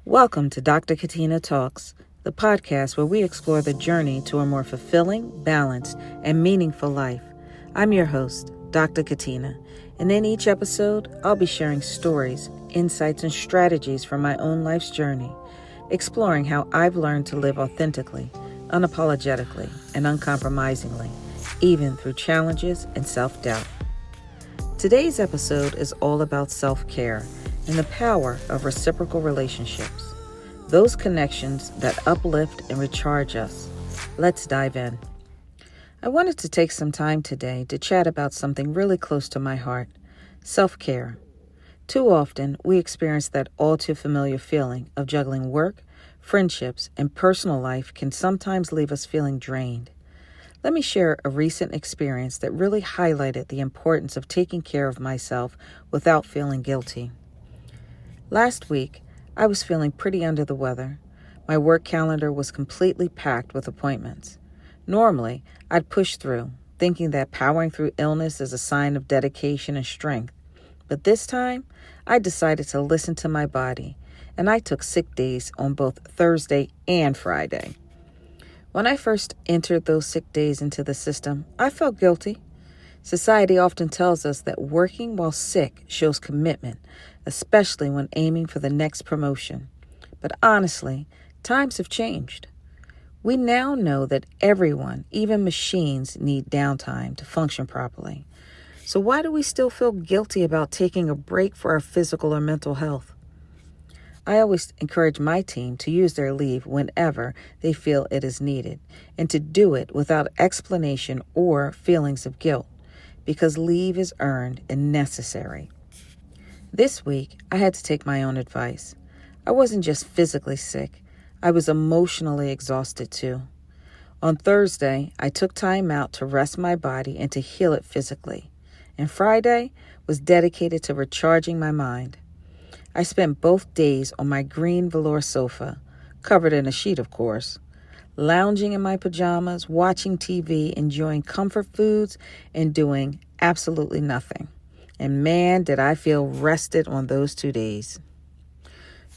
Welcome to Dr. Katina Talks, the podcast where we explore the journey to a more fulfilling, balanced, and meaningful life. I'm your host, Dr. Katina, and in each episode, I'll be sharing stories, insights, and strategies from my own life's journey, exploring how I've learned to live authentically, unapologetically, and uncompromisingly, even through challenges and self-doubt. Today's episode is all about self-care and the power of reciprocal relationships, those connections that uplift and recharge us. Let's dive in. I wanted to take some time today to chat about something really close to my heart, self-care. Too often, we experience that all too familiar feeling of juggling work, friendships, and personal life can sometimes leave us feeling drained. Let me share a recent experience that really highlighted the importance of taking care of myself without feeling guilty. Last week, I was feeling pretty under the weather. My work calendar was completely packed with appointments. Normally, I'd push through, thinking that powering through illness is a sign of dedication and strength. But this time, I decided to listen to my body, and I took sick days on both Thursday and Friday. When I first entered those sick days into the system, I felt guilty. Society often tells us that working while sick shows commitment, especially when aiming for the next promotion. But honestly, times have changed. We now know that everyone, even machines, need downtime to function properly. So why do we still feel guilty about taking a break for our physical or mental health? I always encourage my team to use their leave whenever they feel it is needed, and to do it without explanation or feelings of guilt, because leave is earned and necessary. This week, I had to take my own advice. I wasn't just physically sick, I was emotionally exhausted too. On Thursday, I took time out to rest my body and to heal it physically. And Friday was dedicated to recharging my mind. I spent both days on my green velour sofa, covered in a sheet of course, lounging in my pajamas, watching TV, enjoying comfort foods, and doing absolutely nothing. And man, did I feel rested on those 2 days.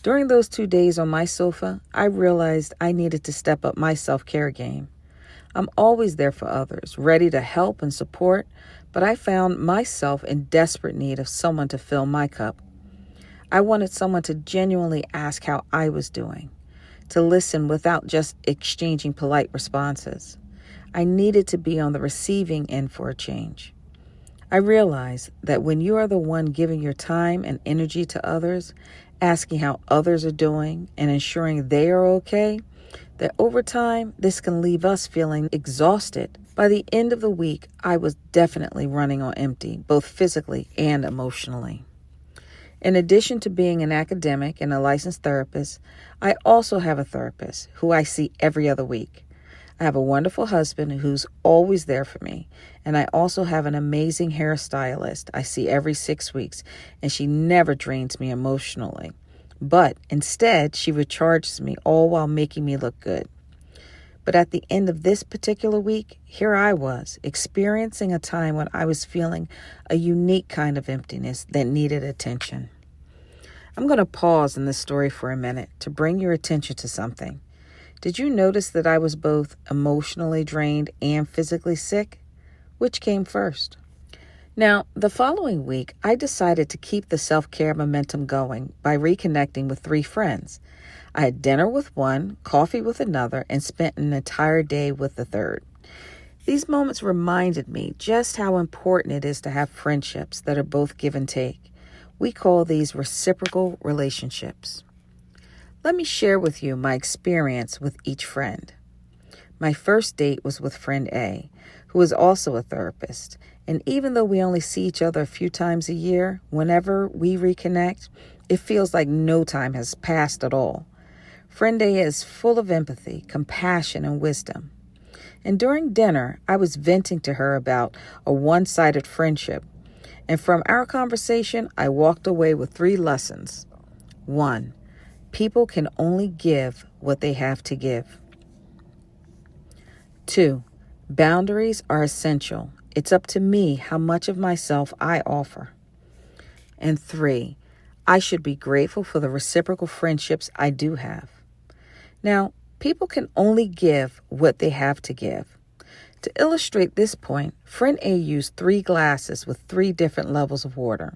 During those 2 days on my sofa, I realized I needed to step up my self-care game. I'm always there for others, ready to help and support, but I found myself in desperate need of someone to fill my cup. I wanted someone to genuinely ask how I was doing, to listen without just exchanging polite responses. I needed to be on the receiving end for a change. I realized that when you are the one giving your time and energy to others, asking how others are doing and ensuring they are okay, that over time, this can leave us feeling exhausted. By the end of the week, I was definitely running on empty, both physically and emotionally. In addition to being an academic and a licensed therapist, I also have a therapist who I see every other week. I have a wonderful husband who's always there for me, and I also have an amazing hairstylist I see every 6 weeks, and she never drains me emotionally. But instead, she recharges me all while making me look good. But at the end of this particular week, here I was, experiencing a time when I was feeling a unique kind of emptiness that needed attention. I'm going to pause in this story for a minute to bring your attention to something. Did you notice that I was both emotionally drained and physically sick? Which came first? Now, the following week, I decided to keep the self-care momentum going by reconnecting with 3 friends. I had dinner with one, coffee with another, and spent an entire day with the third. These moments reminded me just how important it is to have friendships that are both give and take. We call these reciprocal relationships. Let me share with you my experience with each friend. My first date was with friend A, who is also a therapist. And even though we only see each other a few times a year, whenever we reconnect, it feels like no time has passed at all. Friend A is full of empathy, compassion, and wisdom. And during dinner, I was venting to her about a one-sided friendship. And from our conversation, I walked away with 3 lessons. 1, people can only give what they have to give. 2, boundaries are essential. It's up to me how much of myself I offer. And 3, I should be grateful for the reciprocal friendships I do have. Now, people can only give what they have to give. To illustrate this point, friend A used 3 glasses with 3 different levels of water.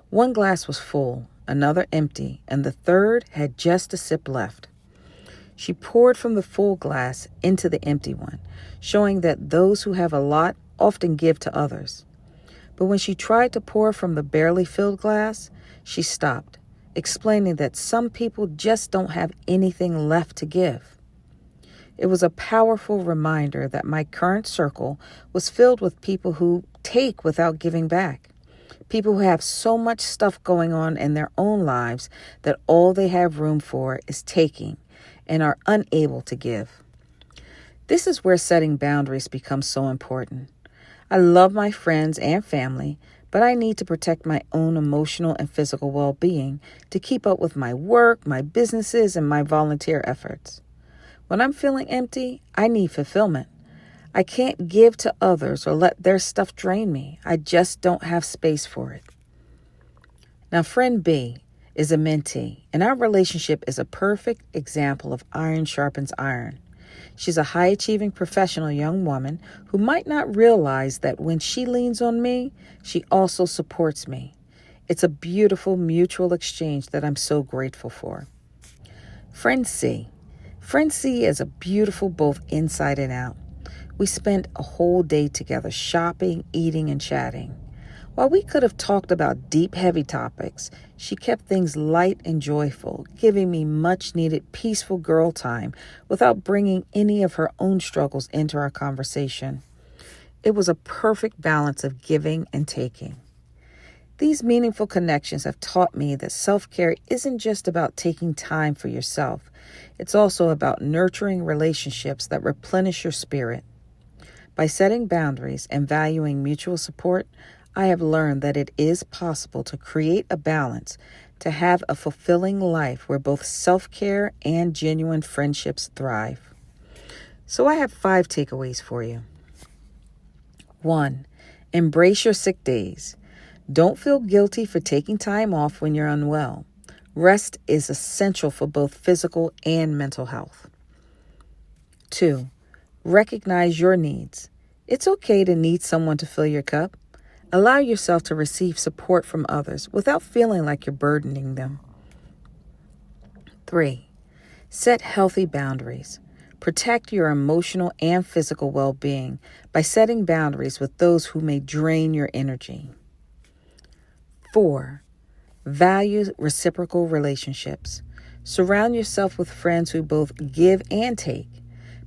One glass was full, another empty, and the third had just a sip left. She poured from the full glass into the empty one, showing that those who have a lot often give to others. But when she tried to pour from the barely filled glass, she stopped, explaining that some people just don't have anything left to give. It was a powerful reminder that my current circle was filled with people who take without giving back. People who have so much stuff going on in their own lives that all they have room for is taking and are unable to give. This is where setting boundaries becomes so important. I love my friends and family, but I need to protect my own emotional and physical well-being to keep up with my work, my businesses, and my volunteer efforts. When I'm feeling empty, I need fulfillment. I can't give to others or let their stuff drain me. I just don't have space for it. Now, friend B is a mentee, and our relationship is a perfect example of iron sharpens iron. She's a high-achieving professional young woman who might not realize that when she leans on me, she also supports me. It's a beautiful mutual exchange that I'm so grateful for. Friend C. Friend C is a beautiful both inside and out. We spent a whole day together shopping, eating, and chatting. While we could have talked about deep, heavy topics, she kept things light and joyful, giving me much-needed peaceful girl time without bringing any of her own struggles into our conversation. It was a perfect balance of giving and taking. These meaningful connections have taught me that self-care isn't just about taking time for yourself. It's also about nurturing relationships that replenish your spirit. By setting boundaries and valuing mutual support, I have learned that it is possible to create a balance, to have a fulfilling life where both self-care and genuine friendships thrive. So I have 5 takeaways for you. 1. Embrace your sick days. Don't feel guilty for taking time off when you're unwell. Rest is essential for both physical and mental health. 2. Recognize your needs. It's okay to need someone to fill your cup. Allow yourself to receive support from others without feeling like you're burdening them. 3. Set healthy boundaries. Protect your emotional and physical well-being by setting boundaries with those who may drain your energy. 4. Value reciprocal relationships. Surround yourself with friends who both give and take.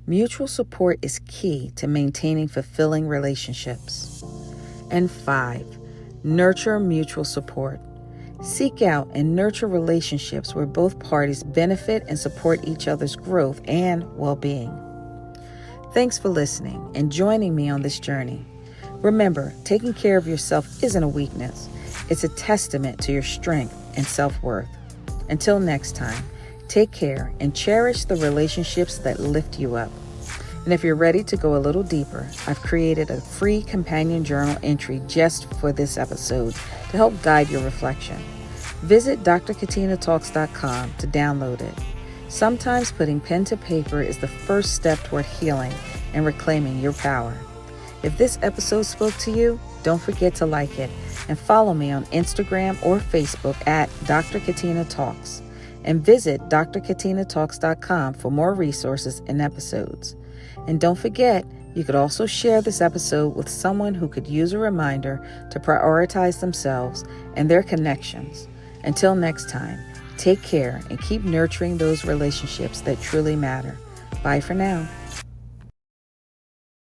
Mutual support is key to maintaining fulfilling relationships. And 5. Nurture mutual support. Seek out and nurture relationships where both parties benefit and support each other's growth and well-being. Thanks for listening and joining me on this journey. Remember, taking care of yourself isn't a weakness. It's a testament to your strength and self-worth. Until next time, take care and cherish the relationships that lift you up. And if you're ready to go a little deeper, I've created a free companion journal entry just for this episode to help guide your reflection. Visit DrKatinaTalks.com to download it. Sometimes putting pen to paper is the first step toward healing and reclaiming your power. If this episode spoke to you, don't forget to like it and follow me on Instagram or Facebook at DrKatinaTalks. And visit DrKatinaTalks.com for more resources and episodes. And don't forget, you could also share this episode with someone who could use a reminder to prioritize themselves and their connections. Until next time, take care and keep nurturing those relationships that truly matter. Bye for now.